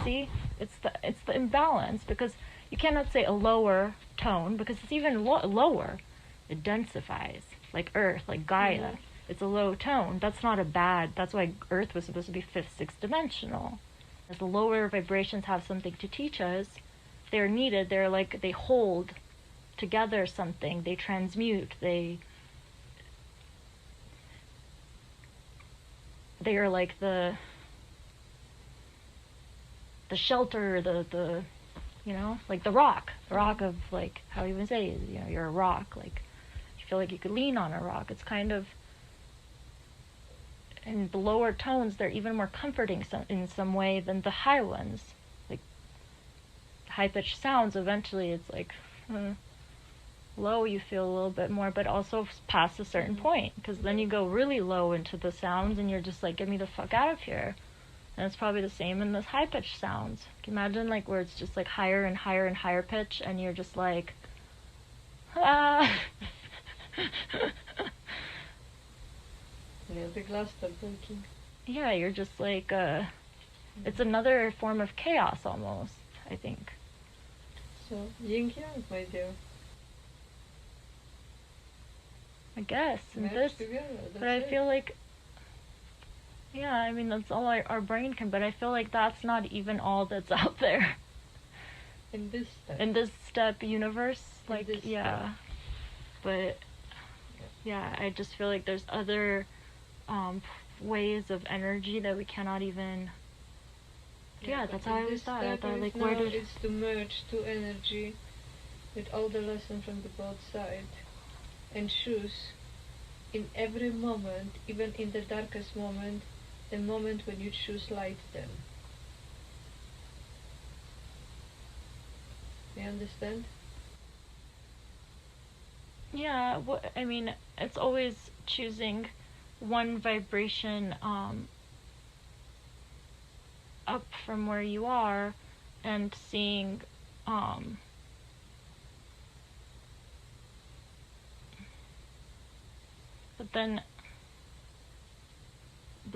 See, it's the imbalance, because you cannot say a lower tone, because it's even lower. It densifies, like Earth, like Gaia. It's a low tone. That's not a bad. That's why Earth was supposed to be fifth, sixth dimensional. As the lower vibrations have something to teach us, they're needed. They're like, they hold together something. They transmute. They are like the shelter, the you know, like the rock of, like, how you even say, you know, you're a rock, like you feel like you could lean on a rock. It's kind of, in the lower tones, they're even more comforting in some way than the high ones. Like high pitched sounds, eventually it's like low, you feel a little bit more, but also past a certain point, because then you go really low into the sounds and you're just like, get me the fuck out of here. And it's probably the same in those high-pitched sounds. Can you imagine, like, where it's just, like, higher and higher and higher pitch, and you're just like, ah. Yeah, the glass start breaking. Yeah, you're just like, it's another form of chaos, almost, I think. So, yin-yang, my dear. I guess. And Match together, but I feel like, yeah, I mean, that's all our brain can, but I feel like that's not even all that's out there. In this step universe, like, yeah. Step. But, yeah, I just feel like there's other ways of energy that we cannot even... Yeah, that's how I always thought. I thought, like, where did... It's to merge two energy with all the lessons from the both sides, and choose in every moment, even in the darkest moment, the moment when you choose light then. You understand? Yeah, I mean, it's always choosing one vibration up from where you are, and seeing but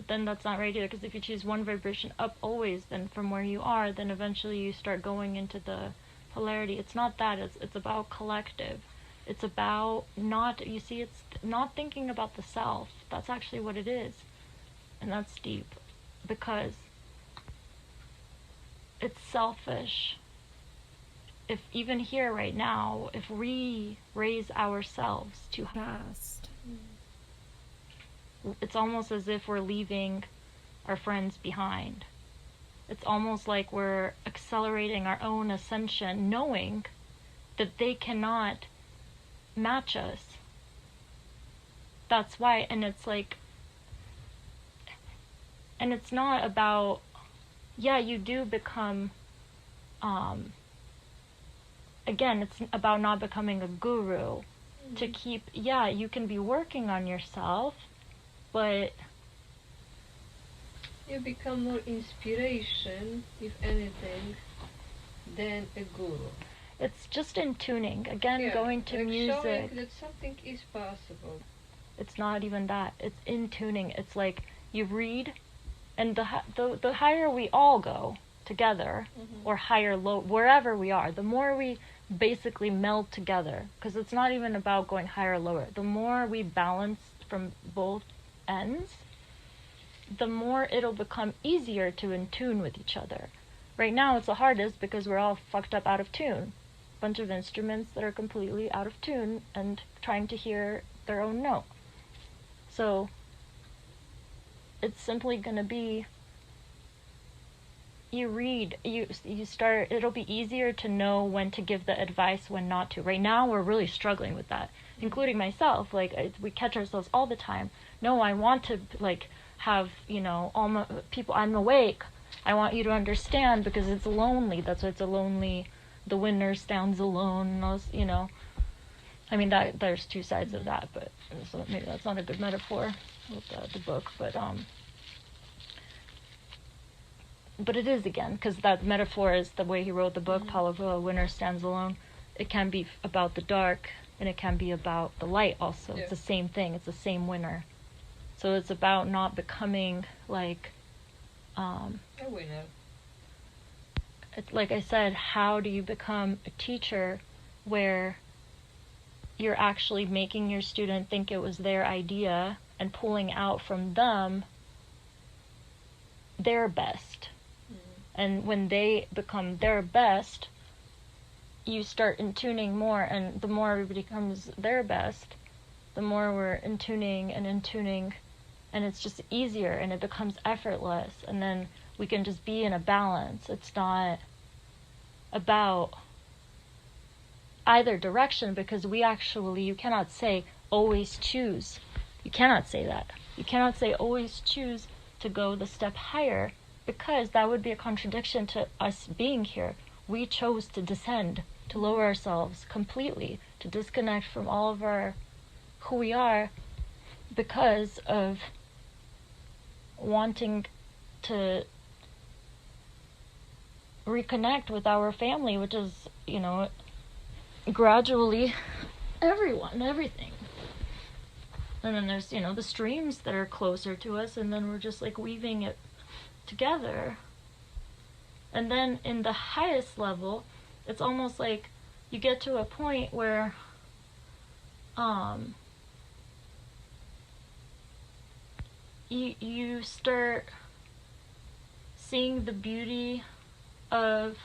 then that's not right either, because if you choose one vibration up always, then from where you are, then eventually you start going into the polarity. It's not that, it's about collective. It's about not, you see, it's not thinking about the self. That's actually what it is. And that's deep, because it's selfish. If even here right now, if we raise ourselves too fast, it's almost as if we're leaving our friends behind. It's almost like we're accelerating our own ascension, knowing that they cannot match us. That's why, and it's like, and it's not about, yeah, you do become, again, it's about not becoming a guru. To keep, yeah, you can be working on yourself, but you become more inspiration, if anything, than a guru. It's just in tuning. Again, going to like music. Showing that something is possible. It's not even that. It's in tuning. It's like you read, and the higher we all go together, or higher, low, wherever we are, the more we basically meld together. Because it's not even about going higher or lower. The more we balance from both ends, the more it'll become easier to in tune with each other. Right now it's the hardest because we're all fucked up out of tune. Bunch of instruments that are completely out of tune and trying to hear their own note. So it's simply gonna be, you read, you start, it'll be easier to know when to give the advice, when not to. Right now we're really struggling with that, including myself. Like, we catch ourselves all the time. No, I want to, like, have, you know, all my people, I'm awake, I want you to understand, because it's lonely. That's why it's a lonely, the winner stands alone, you know. I mean, that there's two sides of that, but so maybe that's not a good metaphor with the book, but it is, again, because that metaphor is the way he wrote the book. Paulo Coelho, winner stands alone. It can be about the dark, and it can be about the light also. It's the same thing. It's the same winner. So it's about not becoming like a winner. it's like I said, how do you become a teacher where you're actually making your student think it was their idea and pulling out from them their best? And when they become their best, you start intuning more, and the more everybody becomes their best, the more we're intuning, and it's just easier and it becomes effortless, and then we can just be in a balance. It's not about either direction, because you cannot say always choose. You cannot say that. You cannot say always choose to go the step higher, because that would be a contradiction to us being here. We chose to descend, to lower ourselves completely, to disconnect from all of who we are, because of wanting to reconnect with our family, which is, gradually everything. And then there's, the streams that are closer to us, and then we're just like weaving it together. And then in the highest level, it's almost like you get to a point where you start seeing the beauty of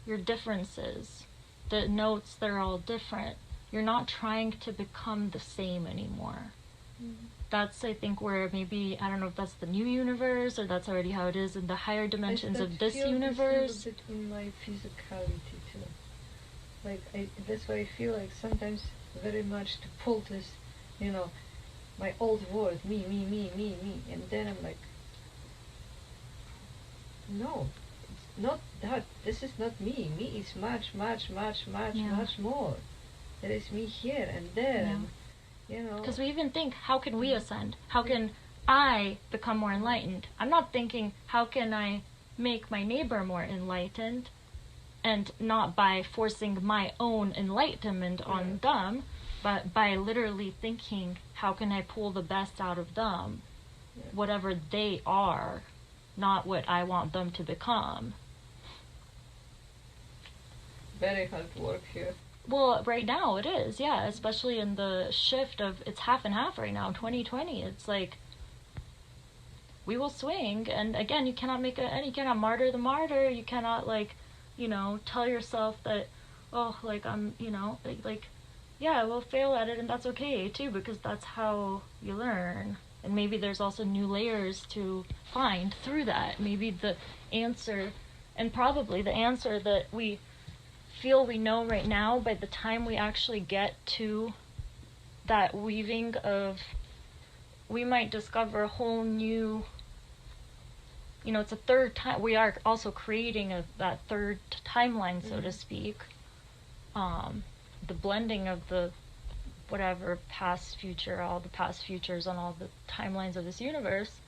your differences, the notes that are all different. You're not trying to become the same anymore. That's, I think, where maybe, I don't know if that's the new universe or that's already how it is in the higher dimensions of this universe. I feel a bit in my physicality too. Like, that's why I feel like sometimes very much to pull this, my old word, me, and then I'm like, no, it's not that. This is not me. Me is much more. There is me here and there. Yeah. And, because we even think, how can we ascend? How can I become more enlightened? I'm not thinking, how can I make my neighbor more enlightened? And not by forcing my own enlightenment on them, but by literally thinking, how can I pull the best out of them? Whatever they are, not what I want them to become. Very hard work here. Well, right now it is, yeah, especially in the shift of, it's half and half right now, 2020. It's like, we will swing, and again, you cannot you cannot martyr the martyr. You cannot, tell yourself that, I'm, yeah, I will fail at it, and that's okay too, because that's how you learn. And maybe there's also new layers to find through that. Maybe the answer, and probably the answer that we feel we know right now, by the time we actually get to that weaving of, we might discover a whole new, it's a third time. We are also creating that third timeline, so to speak. The blending of the whatever past, future, all the past futures on all the timelines of this universe.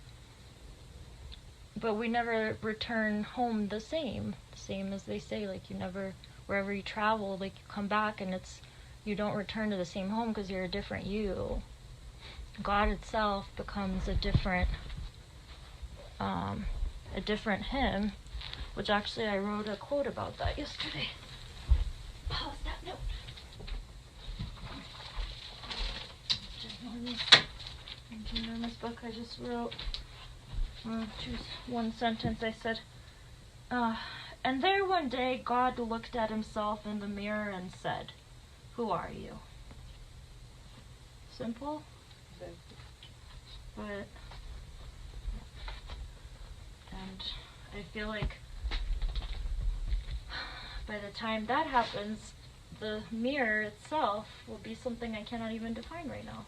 But we never return home the same as they say. Like, you never, wherever you travel, like, you come back and you don't return to the same home, because you're a different you. God itself becomes a different him, which actually I wrote a quote about that yesterday. Pause that note. In this book I just wrote, choose one sentence. I said, and there one day God looked at himself in the mirror and said, "Who are you?" Simple, but, and I feel like by the time that happens, the mirror itself will be something I cannot even define right now.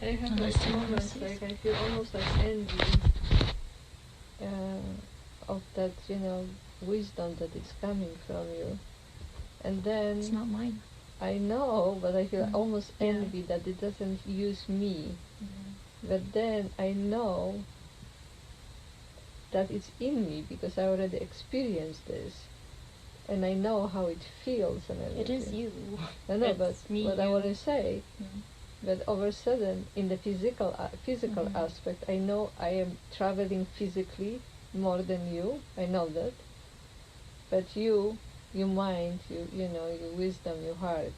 I have moments like I feel almost like envy of that, wisdom that is coming from you. And then it's not mine. I know, but I feel almost envy that it doesn't use me. But then I know that it's in me, because I already experienced this. And I know how it feels and everything. It is you. I know, but what I want to say, but all of a sudden, in the physical aspect, I know I am traveling physically more than you. I know that. but your mind, you know, your wisdom, your heart.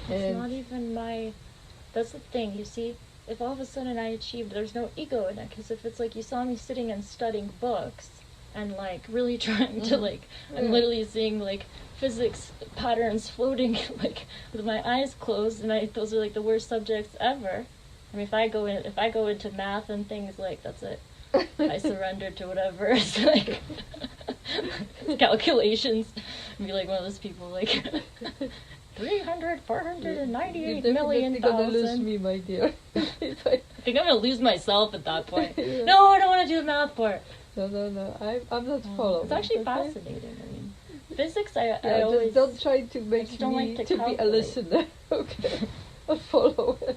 It's not even my... That's the thing, you see? If all of a sudden I achieved, there's no ego in it, because if it's like you saw me sitting and studying books, and like really trying to like, I'm literally seeing like physics patterns floating like with my eyes closed, and those are like the worst subjects ever. I mean, if I go into math and things, like, that's it. I surrender to whatever. It's like calculations. I'd be like one of those people, like 498 million You're gonna lose me, my dear. I think I'm gonna lose myself at that point. Yeah. No, I don't want to do the math part. No. I'm not following. It's actually fascinating. I mean, physics. I just always don't try to make me like to be a listener. Okay, a follower.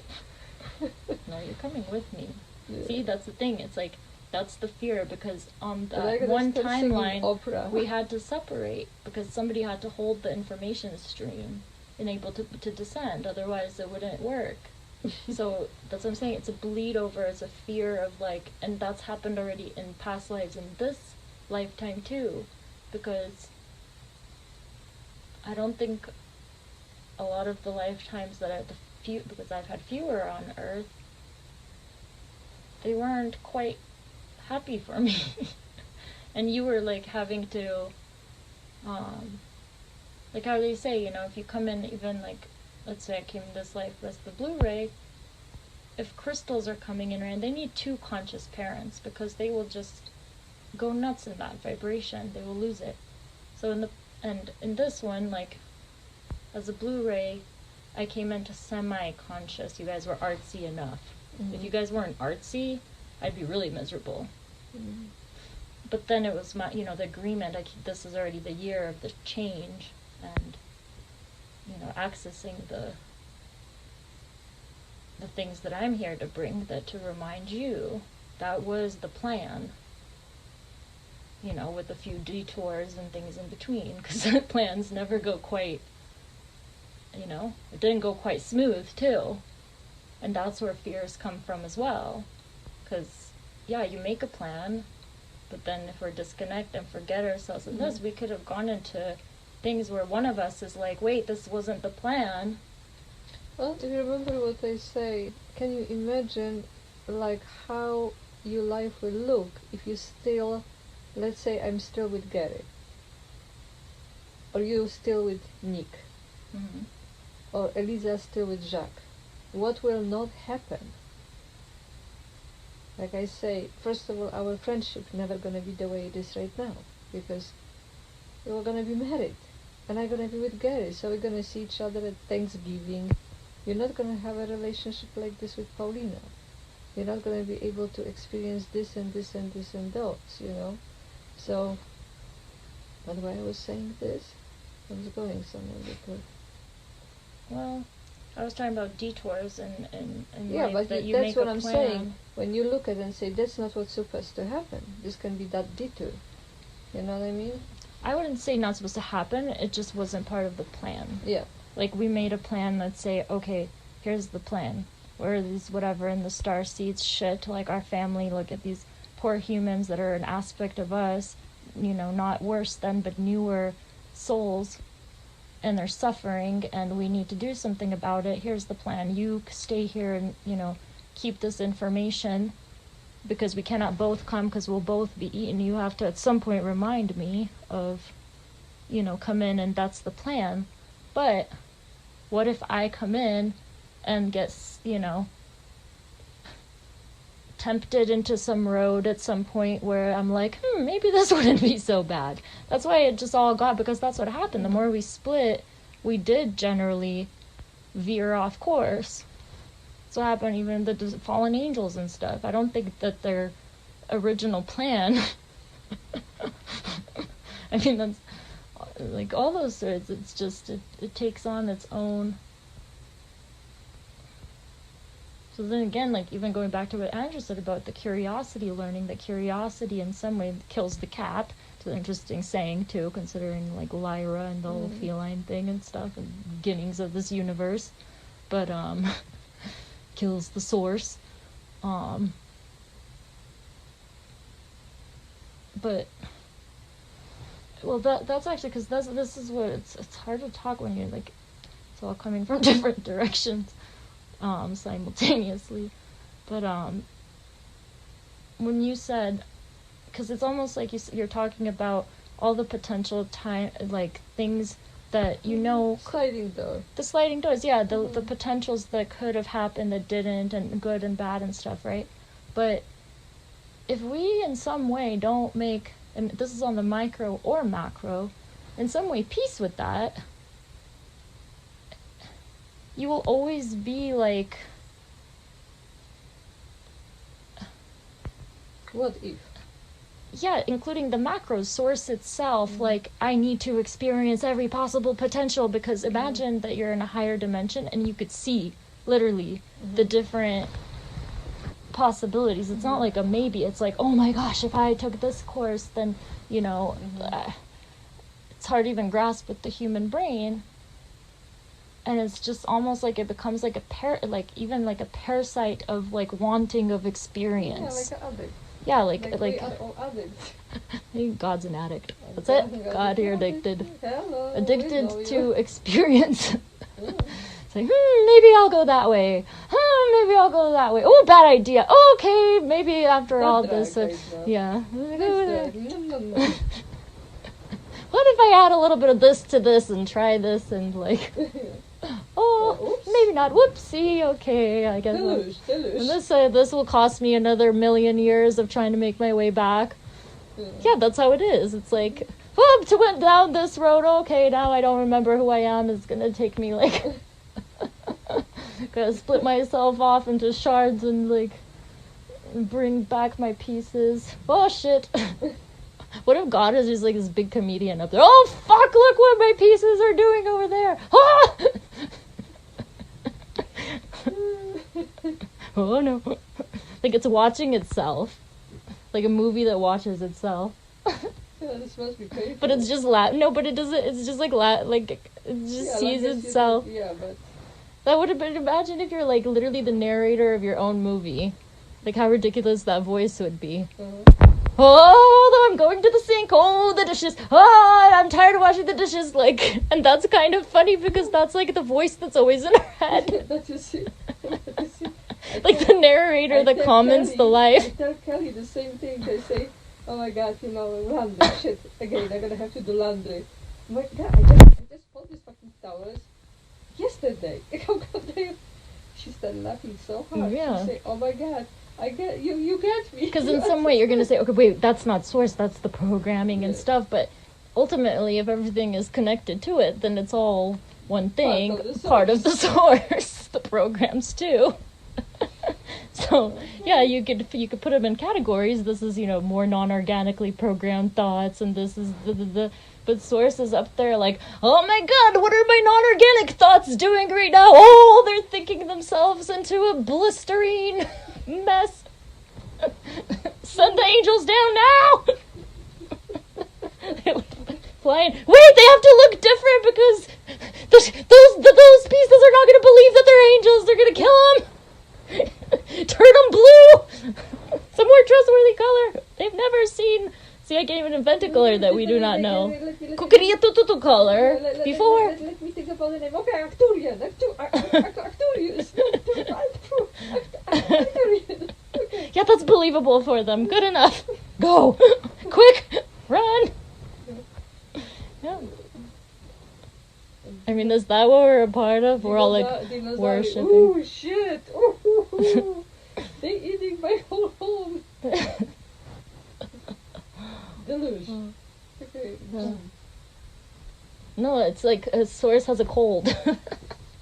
No, you're coming with me. Yeah. See, that's the thing. It's like, that's the fear, because on But I that gotta one start singing timeline opera. we had to separate because somebody had to hold the information stream and able to descend, otherwise it wouldn't work. So that's what I'm saying, it's a bleed over, it's a fear of like, and that's happened already in past lives, in this lifetime too, because I don't think a lot of the lifetimes that I because I've had fewer on Earth, they weren't quite happy for me. And you were like having to, like how they say, you know, if you come in, even like, let's say I came in this life with the Blu-ray, if crystals are coming in, right, they need two conscious parents, because they will just go nuts in that vibration, they will lose it. So in this one, like, as a Blu-ray, I came into semi-conscious. You guys were artsy enough. Mm-hmm. If you guys weren't artsy, I'd be really miserable. Mm-hmm. But then it was my, you know, the agreement, this is already the year of the change, and, you know, accessing the things that I'm here to bring, that to remind you, that was the plan. You know, with a few detours and things in between, because the plans never go quite, you know, it didn't go quite smooth too. And that's where fears come from as well. Because, yeah, you make a plan, but then if we're disconnect and forget ourselves in this, we could have gone into things where one of us is like, wait, this wasn't the plan. Well, do you remember what I say? Can you imagine, like, how your life will look if you still, let's say I'm still with Gary, or you still with Nick, or Eliza still with Jacques? What will not happen? Like I say, first of all, our friendship never gonna be the way it is right now, because we're gonna be married, and I'm gonna be with Gary, so we're gonna see each other at Thanksgiving. You're not gonna have a relationship like this with Paulina. You're not gonna be able to experience this and this and this and those, you know. So, that's why I was saying this. I was going somewhere with it. Well, I was talking about detours and yeah, life, but that you that's make what a I'm plan. saying. When you look at it and say, that's not what's supposed to happen. This can be that detour. You know what I mean? I wouldn't say not supposed to happen, it just wasn't part of the plan. Yeah. Like, we made a plan, let's say, okay, here's the plan. We're these whatever in the Starseeds shit, like our family, look at these poor humans that are an aspect of us, you know, not worse than, but newer souls, and they're suffering, and we need to do something about it. Here's the plan. You stay here and, you know, keep this information, because we cannot both come, because we'll both be eaten. You have to at some point remind me of, you know, come in, and that's the plan. But what if I come in and get, you know, tempted into some road at some point where I'm like, maybe this wouldn't be so bad. That's why it just all got, because that's what happened. The more we split, we did generally veer off course. That's what happened even the fallen angels and stuff. I don't think that their original plan, I mean, that's, like, all those threads, it's just, it takes on its own. So then again, like, even going back to what Andrew said about the curiosity, learning that curiosity in some way kills the cat. It's an interesting saying too, considering like Lyra and the whole feline thing and stuff, and beginnings of this universe. But kills the source. But well, that's actually, because this is what it's hard to talk when you're like, it's all coming from different directions simultaneously. But when you said, because it's almost like you're talking about all the potential time, like things that you know, sliding door. The sliding doors, yeah, the potentials that could have happened that didn't, and good and bad and stuff, right? But if we in some way don't make, and this is on the micro or macro, in some way peace with that, you will always be like, what if? Yeah, including the macro source itself, like, I need to experience every possible potential, because imagine that you're in a higher dimension and you could see, literally, the different possibilities. It's not like a maybe, it's like, oh my gosh, if I took this course, then, you know, it's hard to even grasp with the human brain. And it's just almost like it becomes like even like a parasite of like wanting of experience. Yeah, like an addict. Yeah, like we are all addicts. God's an addict. That's it. God, you're addicted. Hello, addicted to experience. It's like, maybe I'll go that way. Maybe I'll go that way. Oh, bad idea. Okay, maybe after Not all drag, this, yeah. Let's no. What if I add a little bit of this to this and try this and like, maybe not. Whoopsie. Okay, I guess. And this will cost me another 1,000,000 years of trying to make my way back. Yeah, that's how it is. It's like, whoops, went down this road. Okay, now I don't remember who I am. It's gonna take me like, gotta split myself off into shards and like bring back my pieces. Oh shit. What if God is just like this big comedian up there? Oh fuck, look what my pieces are doing over there. Oh no. Like it's watching itself. Like a movie that watches itself. Yeah, this must be painful. But it's just no, but it doesn't, it's just like like it just sees itself. Yeah, but that would have been, imagine if you're like literally the narrator of your own movie. Like how ridiculous that voice would be. Oh, I'm going to the sink. Oh, the dishes. Oh, I'm tired of washing the dishes. Like, and that's kind of funny because that's like the voice that's always in our head. Like the narrator that comments Kelly, the life. I tell Kelly the same thing. They say, oh my god, you know, laundry. Shit, again, I'm gonna have to do laundry. I'm like, God, I just fold these fucking towels yesterday. How come they... She started laughing so hard. Yeah. She said, oh my god, I get you. You get me. Because in some way you're gonna say, okay, wait, that's not source. That's the programming and stuff. But ultimately, if everything is connected to it, then it's all one thing, part of the source. The programs too. So yeah, you could put them in categories. This is, you know, more non-organically programmed thoughts, and this is the but source is up there like, oh my god, what are my non-organic thoughts doing right now? Oh, they're thinking themselves into a blistering mess. Send the angels down now. Flying. Wait, they have to look different because those pieces are not going to believe that they're angels. They're going to kill them. Turn them blue. Some more trustworthy color. They've never seen. See, I can't even invent a color that we do not know. Kukuria tututu color before. Let me think about the name. Okay, Arcturian. Arcturius. Arcturian. Okay. Yeah, that's believable for them. Good enough. Go. Quick. Run. Yeah. I mean, is that what we're a part of? We're all like worshipping. Oh shit! Oh, they eating my whole home. Deluge. Okay. Yeah. No, it's like a source has a cold.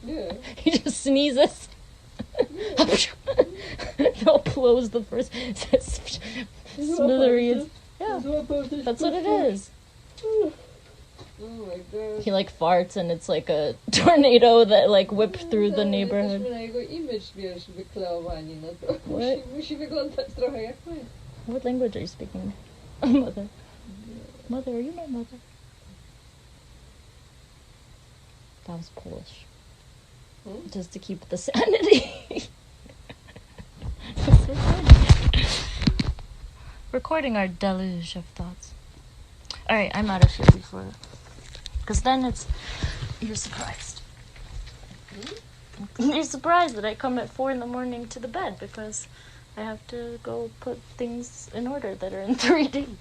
Yeah. He just sneezes. Yeah. They'll close the first smithereens. Yeah, that's what it is. Oh my god. He like farts and it's like a tornado that like whipped through the neighborhood. What? What language are you speaking? Mother. Mother, are you my mother? That was Polish. Just to keep the sanity. Recording our deluge of thoughts. Alright, I'm out of here before. Because then you're surprised. You're surprised that I come at 4 in the morning to the bed because I have to go put things in order that are in 3D.